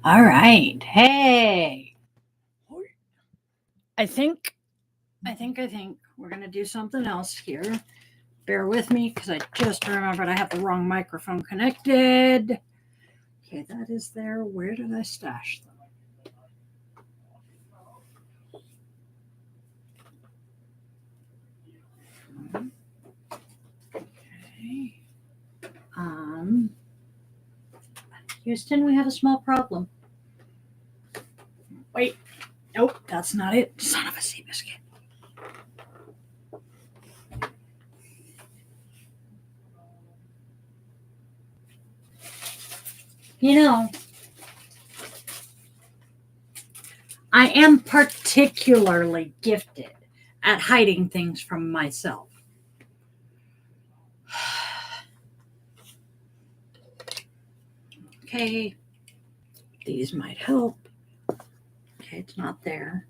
All right. Hey. I think I think we're going to do something else here. Bear with me because I just remembered I have the wrong microphone connected. Okay, that is there. Where did I stash them? Okay. Um, Houston, we have a small problem. Wait. Nope, that's not it. Son of a sea biscuit. You know, I am particularly gifted at hiding things from myself. Okay, these might help. Okay, it's not there.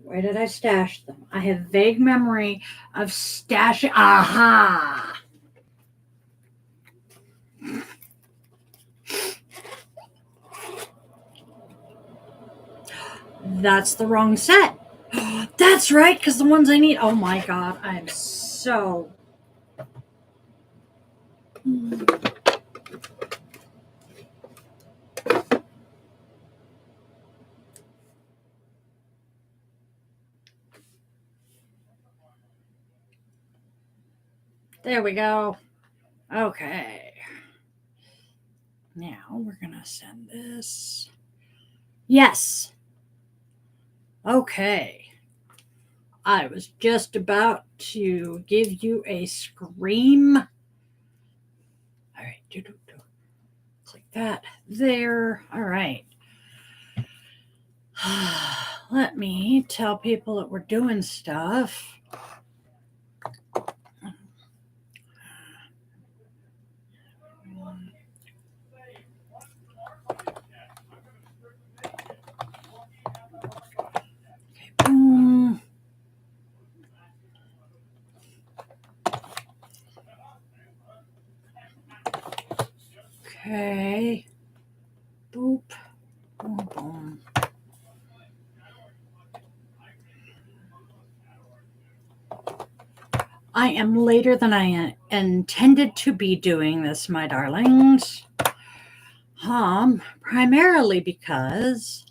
Where did I stash them? I have vague memory of stashing. Aha! That's the wrong set. That's right, because the ones I need. Oh my god, I'm so. There we go. Okay. Now we're going to send this. Yes. Okay. I was just about to give you a scream. All right. Click that there. All right. Let me tell people that we're doing stuff. Okay, boom. Okay. Boop. Boom, boom. I am later than I intended to be doing this, my darlings. Primarily because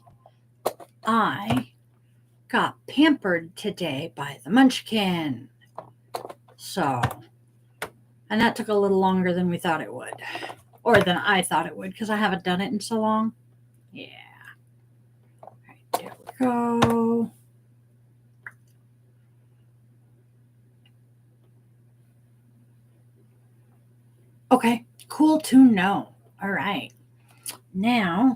I got pampered today by the munchkin. So, and that took a little longer than we thought it would, or than I thought it would, because I haven't done it in so long. Yeah. All right, there we go. Okay, cool to know. All right. Now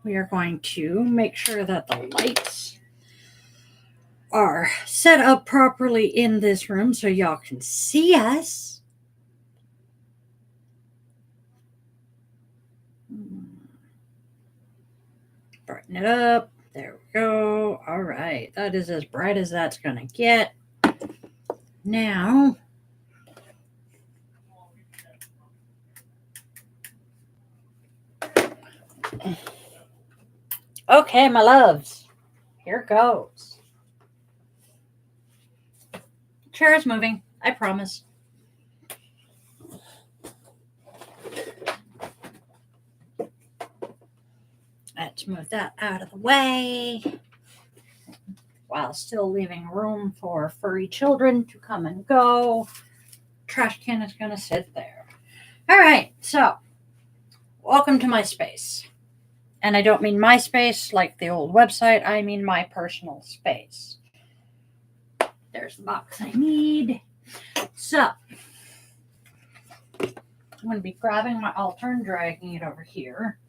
we are going to make sure that the lights are set up properly in this room so y'all can see us. Brighten it up. There we go. All right. That is as bright as that's going to get. Now, okay, my loves. Here goes. Chair is moving. I promise. Let's move that out of the way while still leaving room for furry children to come and go. Trash can is going to sit there. All right, so welcome to my space. And I don't mean my space like the old website, I mean my personal space. There's the box I need. So, I'm going to be grabbing my altar and dragging it over here.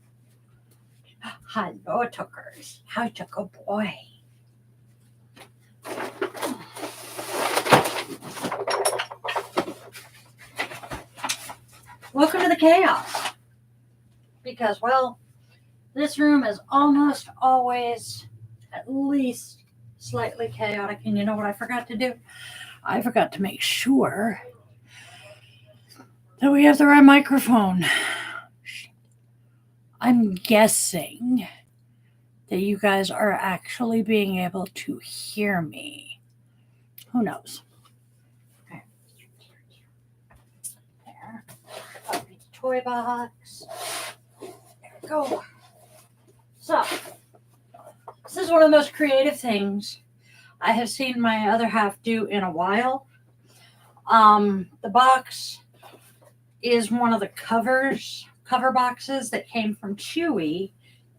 Hello, Tookers. How's your good boy? Welcome to the chaos. Because, well, this room is almost always at least slightly chaotic. And you know what I forgot to do? I forgot to make sure that we have the right microphone. I'm guessing that you guys are actually being able to hear me. Who knows? Okay. There. Copy the toy box. There we go. So, this is one of the most creative things I have seen my other half do in a while. The box is one of the cover boxes that came from Chewy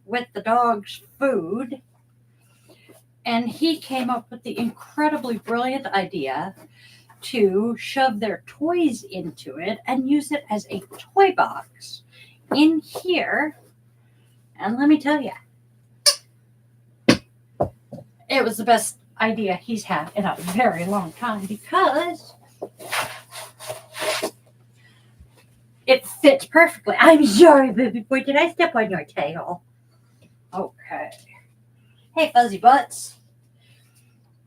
with the dog's food. And he came up with the incredibly brilliant idea to shove their toys into it and use it as a toy box in here. And let me tell you, it was the best idea he's had in a very long time because it fits perfectly. I'm sorry, baby boy. Did I step on your tail? Okay. Hey, fuzzy butts.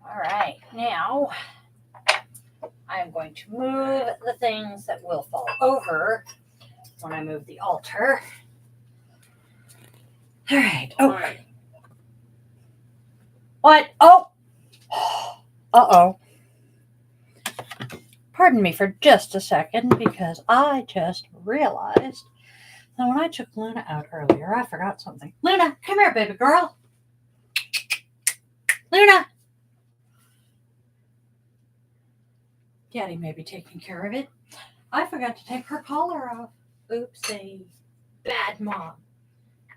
All right. Now, I'm going to move the things that will fall over when I move the altar. All right. Oh. What? Oh. Uh-oh. Pardon me for just a second because I just realized that when I took Luna out earlier, I forgot something. Luna, come here, baby girl. Luna. Daddy may be taking care of it. I forgot to take her collar off. Oopsie. Bad mom.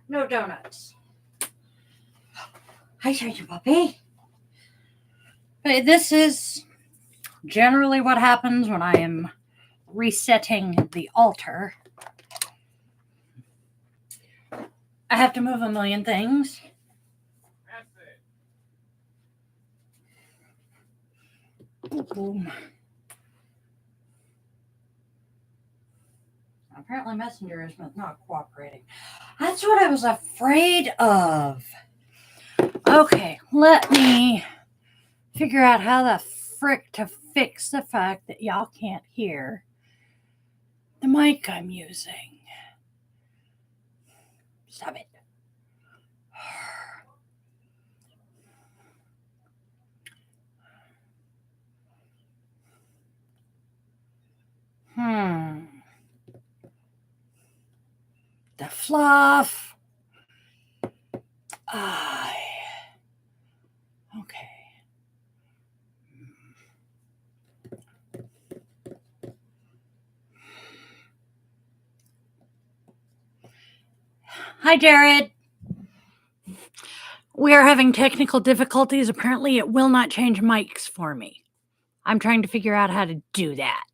No donuts. Hi, Sergeant Puppy. But this is generally what happens when I am resetting the altar. I have to move a million things. Ooh. Apparently Messenger is not cooperating. That's what I was afraid of. Okay, let me figure out how the frick to fix the fact that y'all can't hear the mic I'm using. Stop it. The fluff. Okay. Hi, Jared. We are having technical difficulties. Apparently, it will not change mics for me. I'm trying to figure out how to do that.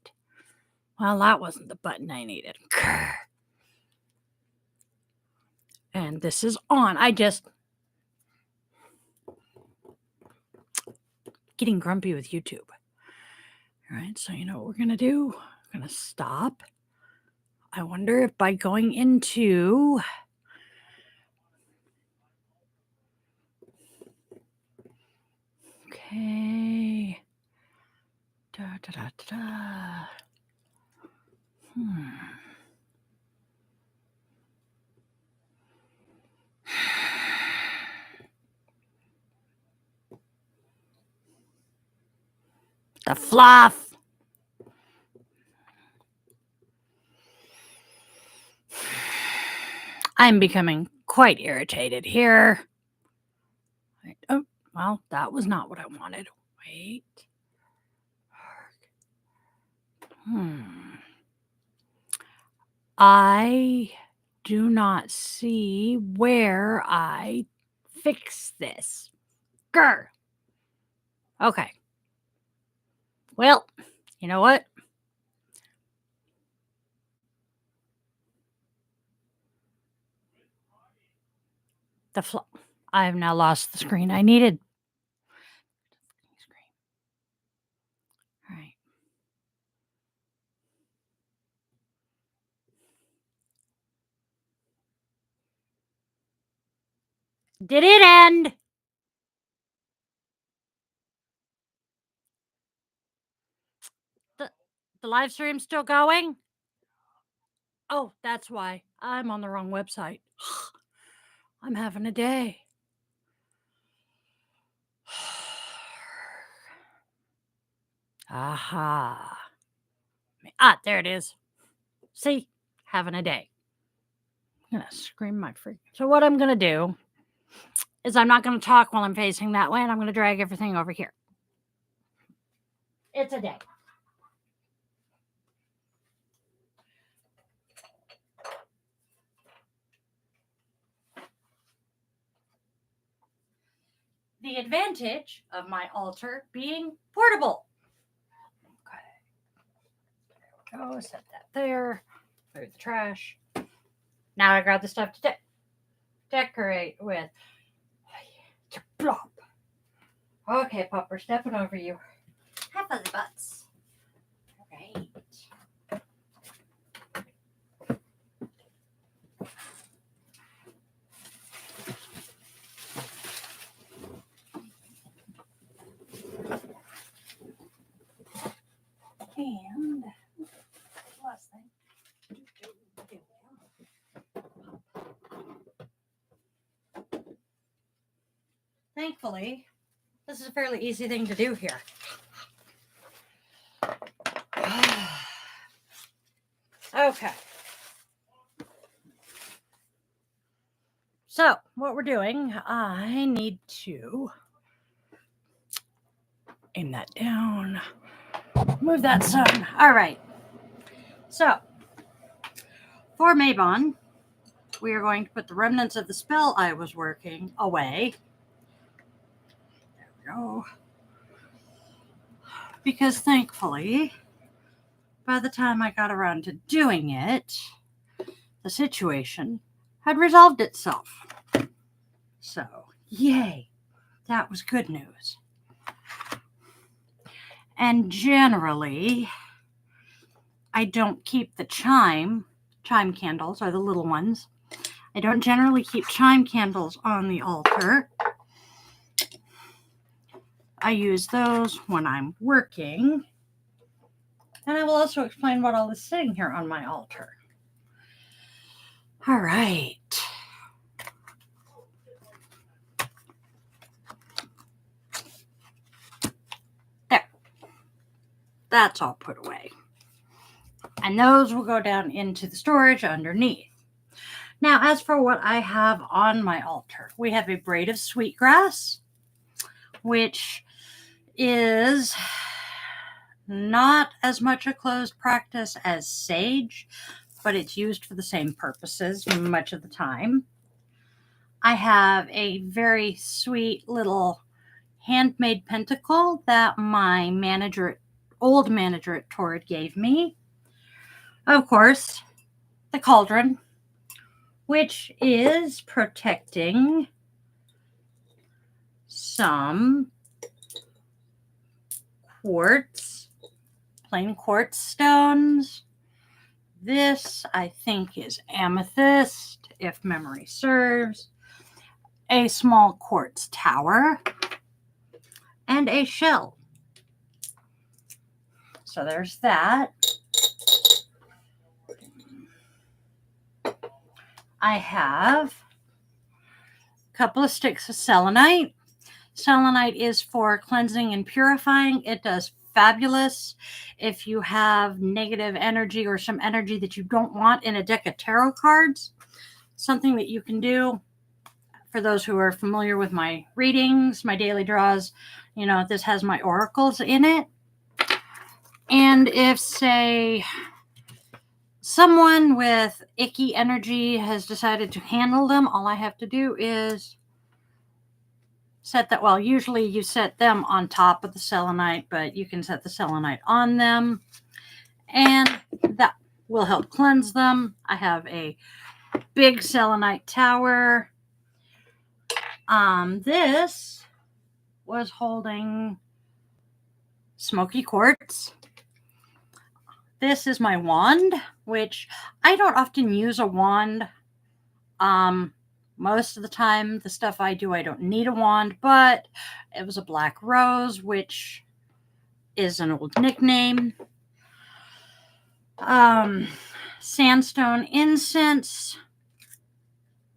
Well, that wasn't the button I needed. And this is on. Getting grumpy with YouTube. All right, so you know what we're going to do? We're going to stop. I wonder if by going into... Okay. Da, da, da, da, da. The fluff. I'm becoming quite irritated here. Oh, well, that was not what I wanted. Wait. I do not see where I fix this. Grr. Okay. Well, you know what? I have now lost the screen I needed. All right. Did it end? live stream still going? Oh, that's why. I'm on the wrong website. I'm having a day. Aha. There it is. See? Having a day. I'm going to scream my freak. So what I'm going to do is I'm not going to talk while I'm facing that way, and I'm going to drag everything over here. It's a day. The advantage of my altar being portable. Okay. There we go. Set that there. Move the trash. Now I grab the stuff to decorate with. Plop. Okay, Pop, we're stepping over you. Have fuzzy butts. All right. And last thing. Thankfully, this is a fairly easy thing to do here. Okay. So, what we're doing, I need to aim that down. Move that sun. All right. So, for Mabon, we are going to put the remnants of the spell I was working away. There we go. Because thankfully, by the time I got around to doing it, the situation had resolved itself. So, yay. That was good news. And generally, I don't keep the chime candles, are the little ones. I don't generally keep chime candles on the altar. I use those when I'm working. And I will also explain what all is sitting here on my altar. All right. There. That's all put away. And those will go down into the storage underneath. Now, as for what I have on my altar, we have a braid of sweetgrass, which is not as much a closed practice as sage, but it's used for the same purposes much of the time. I have a very sweet little handmade pentacle that my old manager at Torrid gave me. Of course, the cauldron, which is protecting some quartz, plain quartz stones. This, I think, is amethyst, if memory serves. A small quartz tower and a shell. So there's that. I have a couple of sticks of selenite. Selenite is for cleansing and purifying. It does fabulous if you have negative energy or some energy that you don't want in a deck of tarot cards. Something that you can do, for those who are familiar with my readings, my daily draws, this has my oracles in it. And if, say, someone with icky energy has decided to handle them, all I have to do is set that. Well, usually you set them on top of the selenite, but you can set the selenite on them, and that will help cleanse them. I have a big selenite tower. This was holding smoky quartz. This is my wand, which I don't often use a wand. Most of the time, the stuff I do, I don't need a wand, but it was a black rose, which is an old nickname. Sandstone incense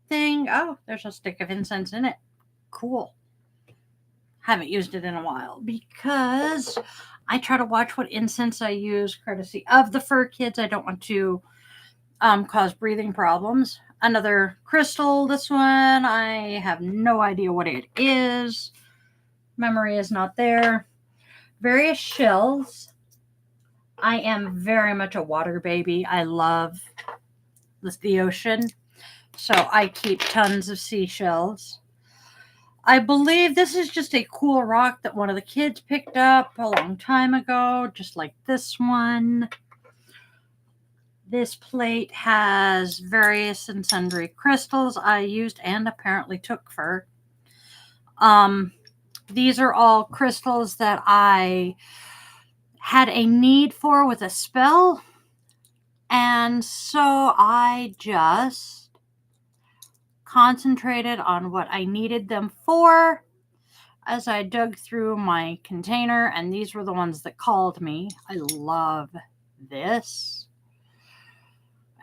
thing. Oh, there's a stick of incense in it. Cool. Haven't used it in a while because I try to watch what incense I use, courtesy of the fur kids. I don't want to cause breathing problems. Another crystal. This one, I have no idea what it is. Memory is not there. Various shells. I am very much a water baby. I love the ocean. So I keep tons of seashells. I believe this is just a cool rock that one of the kids picked up a long time ago, just like this one. This plate has various and sundry crystals I used and apparently took for. These are all crystals that I had a need for with a spell. And so I just concentrated on what I needed them for as I dug through my container, and these were the ones that called me. I love this.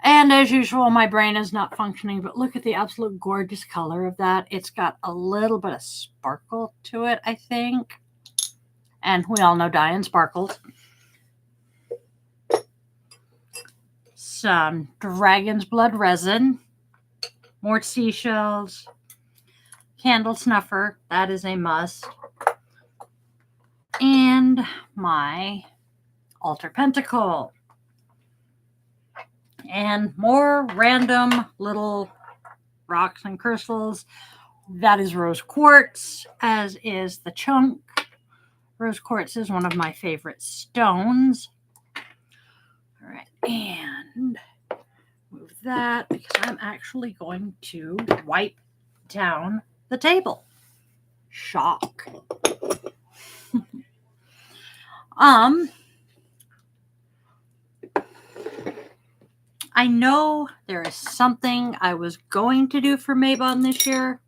And as usual, my brain is not functioning, but look at the absolute gorgeous color of that. It's got a little bit of sparkle to it, I think. And we all know Diane sparkles. Some dragon's blood resin. More seashells. Candle snuffer. That is a must. And my altar pentacle. And more random little rocks and crystals. That is rose quartz, as is the chunk. Rose quartz is one of my favorite stones. All right, and move that because I'm actually going to wipe down the table. Shock. I know there is something I was going to do for Mabon this year,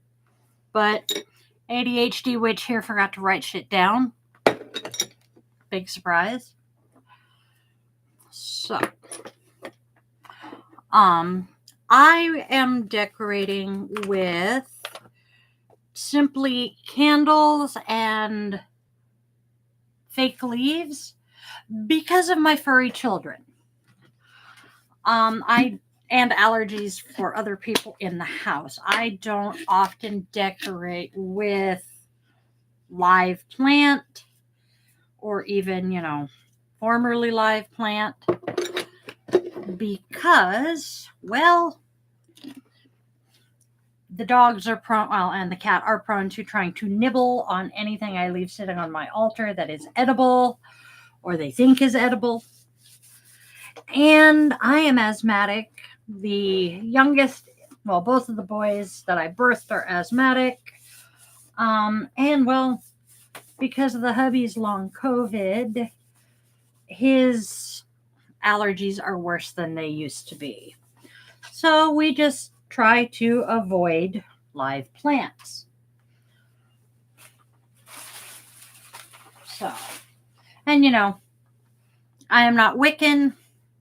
but ADHD witch here forgot to write shit down. Big surprise. So, I am decorating with simply candles and fake leaves because of my furry children. And allergies for other people in the house. I don't often decorate with live plant or even, formerly live plant because, well, the dogs are prone, and the cat are prone to trying to nibble on anything I leave sitting on my altar that is edible or they think is edible. And I am asthmatic. The youngest, well, both of the boys that I birthed are asthmatic. And well, because of the hubby's long COVID, his allergies are worse than they used to be. So we just try to avoid live plants. So, and I am not Wiccan,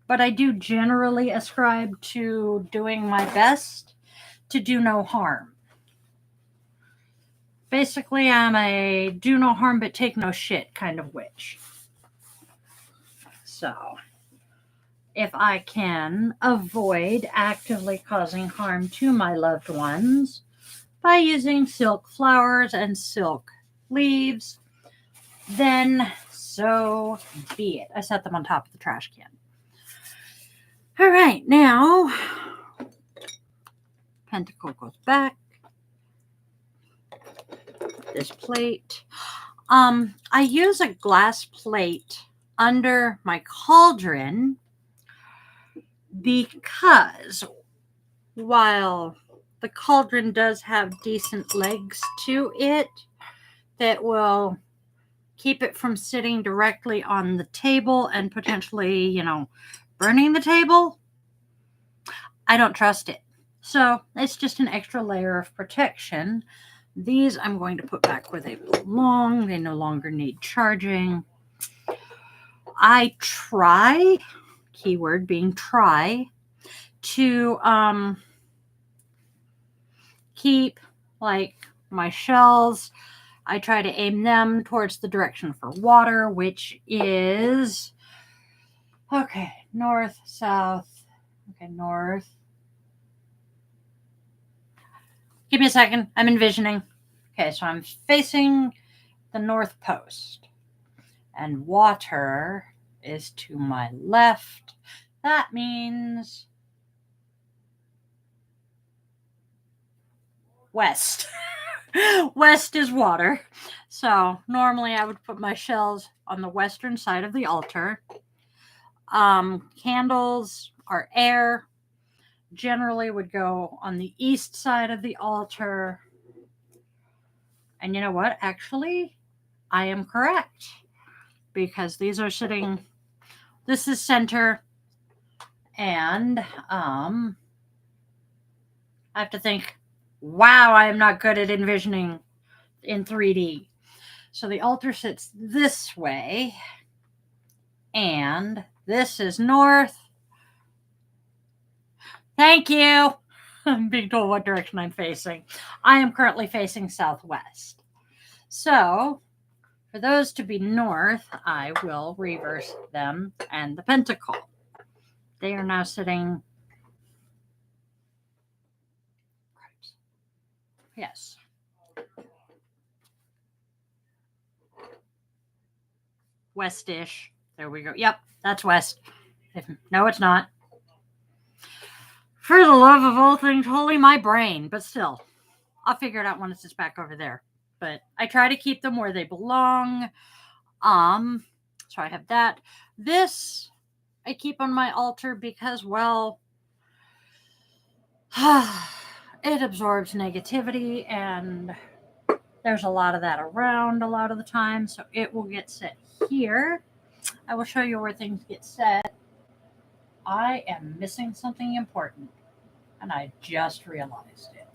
but I do generally ascribe to doing my best to do no harm. Basically, I'm a do no harm but take no shit kind of witch. So, if I can avoid actively causing harm to my loved ones by using silk flowers and silk leaves, then so be it. I set them on top of the trash can. All right, now, pentacle goes back. This plate. I use a glass plate under my cauldron because while the cauldron does have decent legs to it that will keep it from sitting directly on the table and potentially, burning the table, I don't trust it. So it's just an extra layer of protection. These I'm going to put back where they belong. They no longer need charging. I try keyword being try, to keep like my shells. I try to aim them towards the direction for water, which is north, south. North. Give me a second. I'm envisioning. Okay, so I'm facing the north post, and water is to my left. That means west. West is water. So normally I would put my shells on the western side of the altar. Candles are air. Generally would go on the east side of the altar. And you know what? Actually, I am correct, because these are sitting, this is center, and I have to think, wow, I am not good at envisioning in 3D. So the altar sits this way, and this is north. Thank you. I'm being told what direction I'm facing. I am currently facing southwest. So for those to be north, I will reverse them and the pentacle. They are now sitting. Yes. Westish. There we go. Yep, that's west. No, it's not. For the love of all things holy, my brain. But still, I'll figure it out when it's back over there. But I try to keep them where they belong. So I have that. This I keep on my altar because, well, it absorbs negativity, and there's a lot of that around a lot of the time. So it will get set here. I will show you where things get set. I am missing something important, and I just realized it.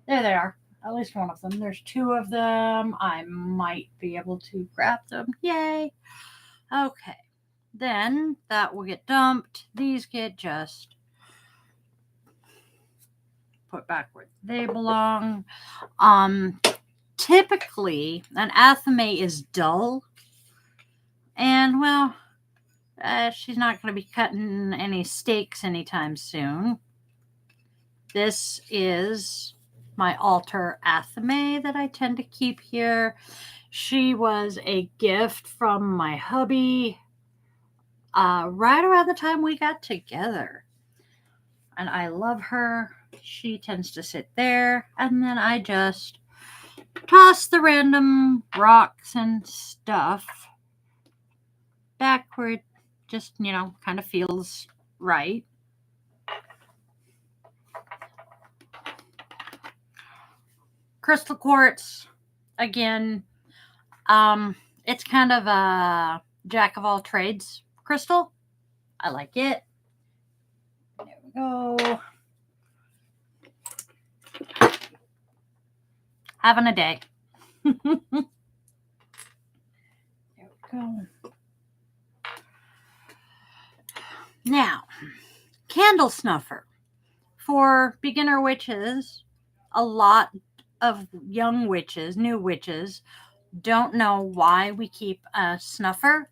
There they are. At least one of them. There's two of them. I might be able to grab them. Yay. Okay. Then that will get dumped. These get just put back where they belong. Typically, an athame is dull. And, well, she's not going to be cutting any steaks anytime soon. This is my altar athame that I tend to keep here. She was a gift from my hubby right around the time we got together. And I love her. She tends to sit there. And then I just toss the random rocks and stuff back where it just, kind of feels right. Crystal quartz, again, it's kind of a jack of all trades crystal. I like it. There we go. Having a day. There we go. Now, candle snuffer. For beginner witches, a lot of young witches, new witches, don't know why we keep a snuffer.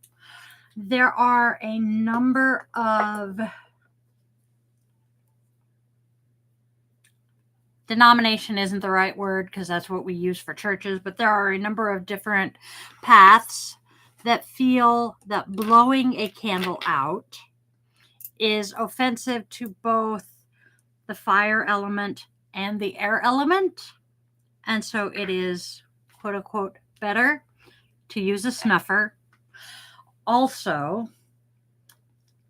There are a number of denomination isn't the right word because that's what we use for churches, but there are a number of different paths that feel that blowing a candle out is offensive to both the fire element and the air element. And so it is, quote unquote, better to use a snuffer. Also,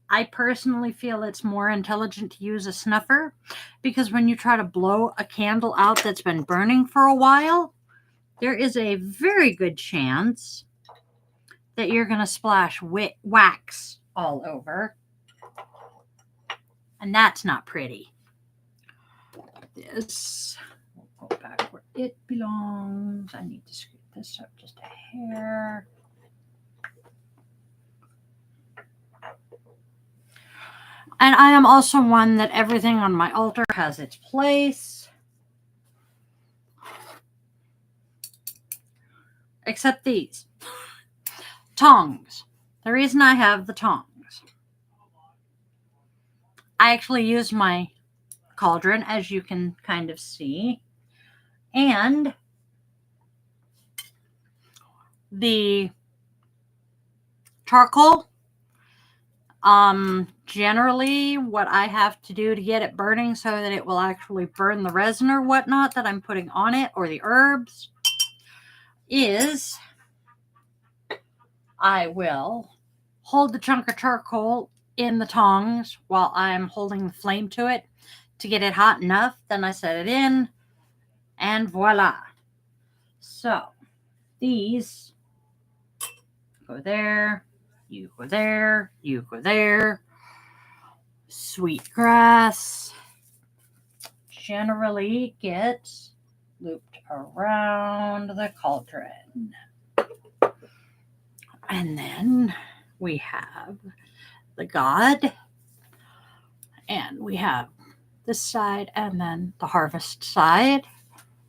I personally feel it's more intelligent to use a snuffer because when you try to blow a candle out that's been burning for a while, there is a very good chance that you're going to splash wax all over. And that's not pretty. This will go back where it belongs. I need to scoot this up just a hair. And I am also one that everything on my altar has its place. Except these. Tongs. The reason I have the tongs. I actually use my cauldron, as you can kind of see. And the charcoal, generally what I have to do to get it burning so that it will actually burn the resin or whatnot that I'm putting on it, or the herbs, is I will hold the chunk of charcoal in the tongs while I'm holding the flame to it to get it hot enough. Then I set it in, and voila. So these go there, you go there, you go there. Sweet grass generally gets looped around the cauldron. And then we have the god, and we have this side and then the harvest side.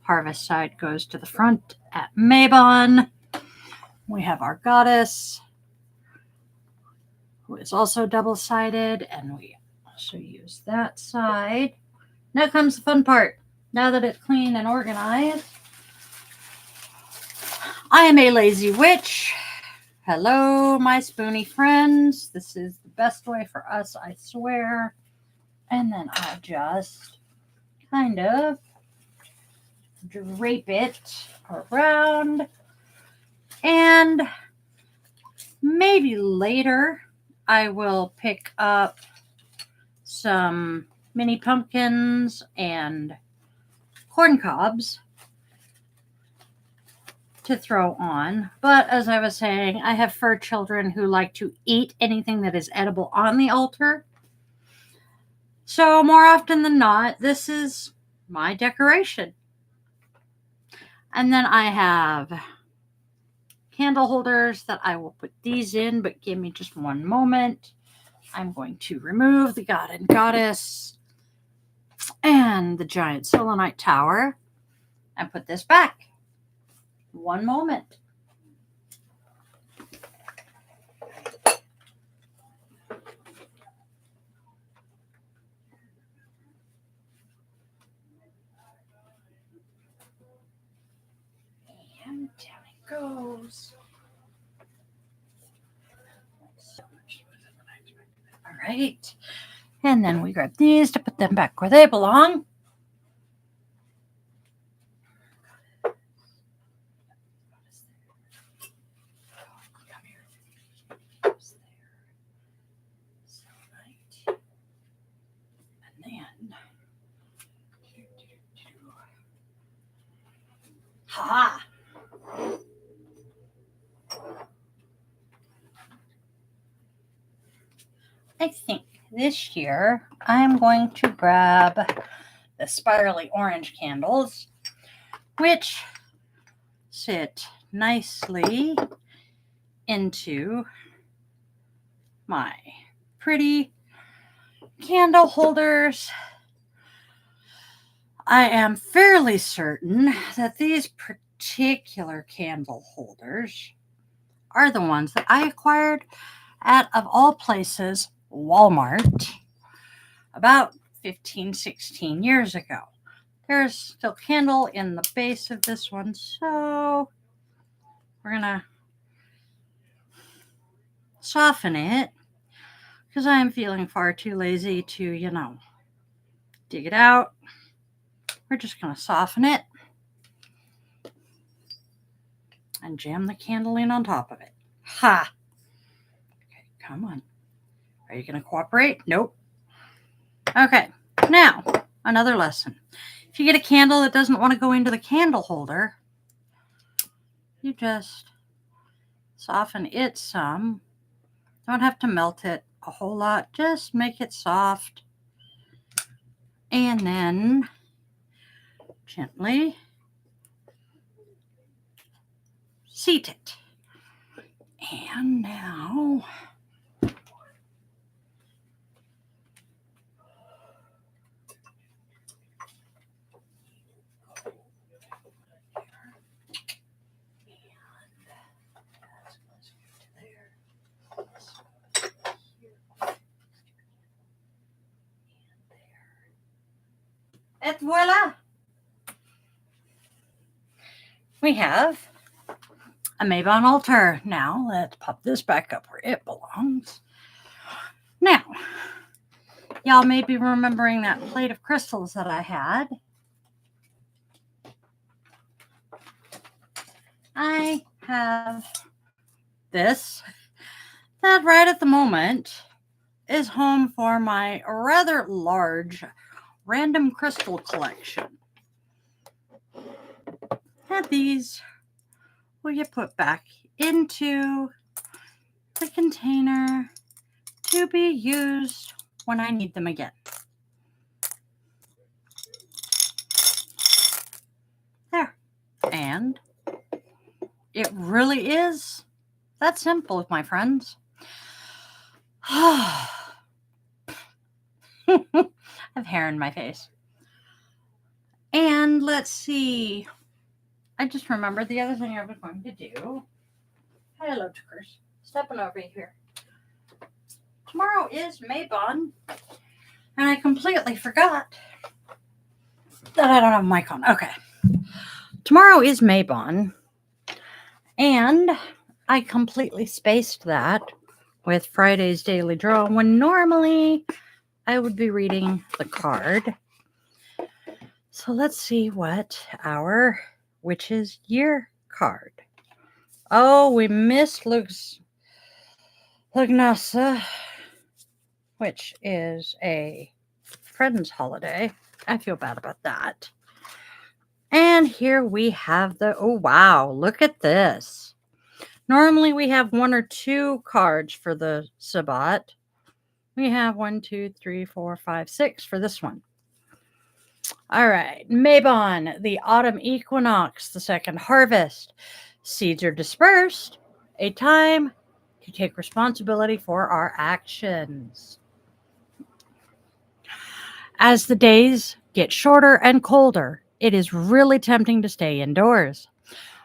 Harvest side goes to the front at Mabon. We have our goddess, who is also double-sided, and we also use that side. Now comes the fun part. Now that it's clean and organized, I am a lazy witch. Hello, my spoony friends. This is the best way for us, I swear. And then I'll just kind of drape it around. And maybe later I will pick up some mini pumpkins and corn cobs to throw on. But as I was saying, I have fur children who like to eat anything that is edible on the altar. So more often than not, this is my decoration. And then I have candle holders that I will put these in, but give me just one moment. I'm going to remove the god and goddess and the giant selenite tower and put this back. One moment. And down it goes. All right. And then we grab these to put them back where they belong. Ha! I think this year I'm going to grab the spirally orange candles, which sit nicely into my pretty candle holders. I am fairly certain that these particular candle holders are the ones that I acquired at, of all places, Walmart about 15, 16 years ago. There's still candle in the base of this one, so we're going to soften it because I am feeling far too lazy to, dig it out. We're just going to soften it and jam the candle in on top of it. Ha! Okay, come on. Are you going to cooperate? Nope. Okay, now, another lesson. If you get a candle that doesn't want to go into the candle holder, you just soften it some. Don't have to melt it a whole lot. Just make it soft. And then gently seat it. And now Et voila! We have a Mabon altar. Now, let's pop this back up where it belongs. Now, y'all may be remembering that plate of crystals that I had. I have this that right at the moment is home for my rather large random crystal collection. And these will get put back into the container to be used when I need them again. There. And it really is that simple, my friends. I have hair in my face. And let's see. I just remembered the other thing I was going to do. Hello, Tuckers. Stepping over here. Tomorrow is Mabon. And I completely forgot that I don't have a mic on. Okay. Tomorrow is Mabon. And I completely spaced that with Friday's Daily Draw when normally I would be reading the card. So let's see what our Witch's Year card. Oh, we missed Lugnasa, which is a friend's holiday. I feel bad about that. And here we have oh wow, look at this. Normally we have 1 or 2 cards for the Sabbat. We have 1, 2, 3, 4, 5, 6 for this one. All right, Mabon, the autumn equinox, the second harvest. Seeds are dispersed, a time to take responsibility for our actions. As the days get shorter and colder, it is really tempting to stay indoors.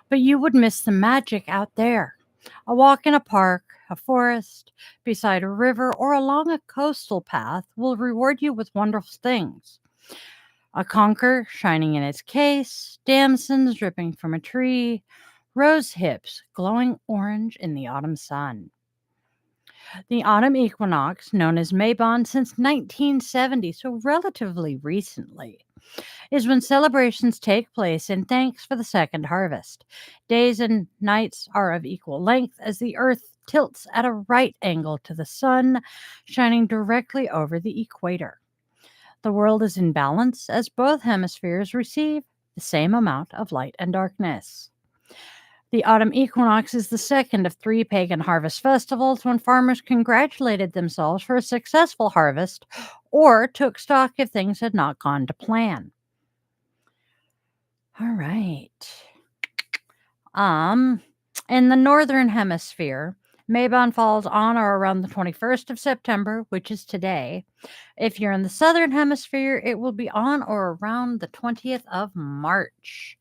But you would miss the magic out there. A walk in a park, a forest, beside a river, or along a coastal path will reward you with wonderful things. A conker shining in its case, damsons dripping from a tree, rose hips glowing orange in the autumn sun. The autumn equinox, known as Mabon since 1970, so relatively recently, is when celebrations take place in thanks for the second harvest. Days and nights are of equal length as the earth tilts at a right angle to the sun, shining directly over the equator. The world is in balance as both hemispheres receive the same amount of light and darkness. The autumn equinox is the second of 3 pagan harvest festivals when farmers congratulated themselves for a successful harvest or took stock if things had not gone to plan. All right. In the northern hemisphere, Mabon falls on or around the 21st of September, which is today. If you're in the southern hemisphere, it will be on or around the 20th of March.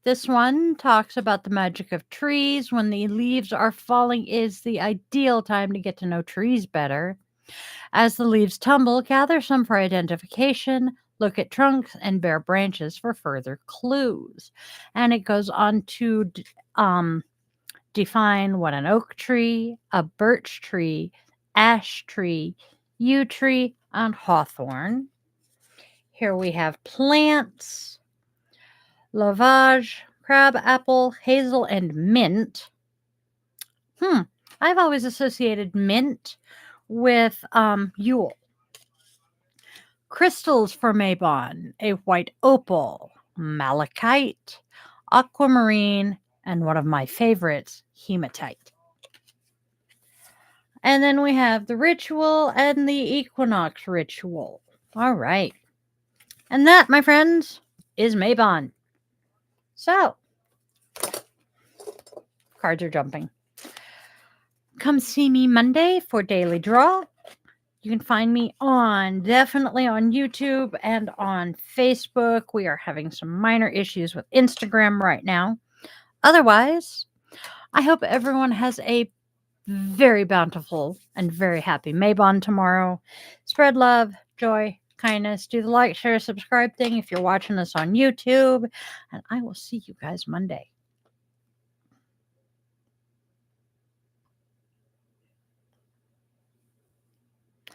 This one talks about the magic of trees. When the leaves are falling is the ideal time to get to know trees better. As the leaves tumble, gather some for identification. Look at trunks and bare branches for further clues. And it goes on to define what an oak tree, a birch tree, ash tree, yew tree, and hawthorn. Here we have plants, lavage, crab apple, hazel, and mint. I've always associated mint with Yule. Crystals for Mabon, a white opal, malachite, aquamarine, and one of my favorites, hematite. And then we have the ritual and the equinox ritual. All right. And that, my friends, is Mabon. So, cards are jumping. Come see me Monday for Daily Draw. You can find me definitely on YouTube and on Facebook. We are having some minor issues with Instagram right now. Otherwise, I hope everyone has a very bountiful and very happy Mabon tomorrow. Spread love, joy, kindness. Do the like, share, subscribe thing if you're watching us on YouTube. And I will see you guys Monday.